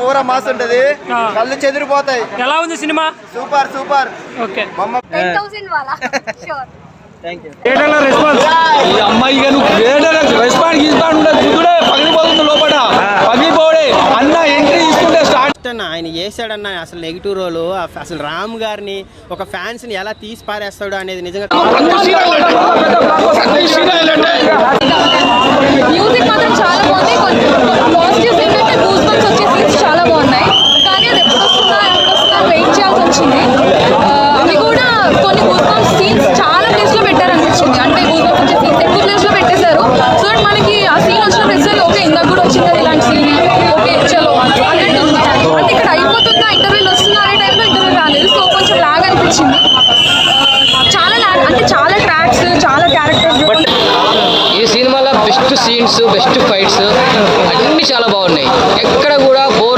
ఊర మాస్ ఉంటది, కళ్ళు చెదిరిపోతాయి. ఎలా ఉంది సినిమా? Super super. ఓకే, 10,000 वाला श्योर. థియేటర్లో రెస్పాన్స్ ఈ అమ్మాయి రెస్పాండ్ గీస్పాండ్ ఉండదు, కుదుడే పగిలిపోతుంది లోపల, పగిలిపోడే అన్న ఎంట్రీ తీసుకుంటే స్టార్ట్. ఆయన చేశాడన్న అసలు నెగిటివ్ రోల్, అసలు రామ్ గారిని ఒక ఫ్యాన్స్ ని ఎలా తీసి పారేస్తాడు అనేది నిజంగా. మ్యూజిక్ మాత్రం చాలా బాగుంది. పాజిటివ్స్ ఏంటంటే గూస్ బంప్స్ వచ్చే సీన్స్ చాలా బాగున్నాయి. కానీ అది ఎప్పుడు వస్తుందా వెయిట్ చేయాల్సి వచ్చింది. అవి కూడా కొన్ని గూస్ బంప్స్ సీన్స్ చాలా ప్లేస్ లో పెట్టారనిపించింది. అంటే గూస్ బంప్స్ వచ్చే సీన్స్ ఎక్కువ ప్లేస్ లో పెట్టేశారు. సో మనకి ఆ సీన్ వచ్చినప్పుడు ఎక్సైజ్ ఓకే ఇందాక కూడా వచ్చింది ఇలాంటి సీన్, ఓకే చలో అన్నట్టు ఉంది. అంటే ఇక్కడ అయిపోతుందా ఇంటర్వ్యూలు వస్తుందా అనే టైంలో ఇంటర్వ్యూ రాలేదు. సో కొంచెం లాగ్ అనిపించింది. చాలా లాగ్ అంటే చాలా ట్రాక్స్, చాలా క్యారెక్టర్స్. ఈ సినిమాలో బెస్ట్ సీన్స్, బెస్ట్ ఫైట్స్ అన్నీ చాలా బాగున్నాయి. ఎక్కడ కూడా బోర్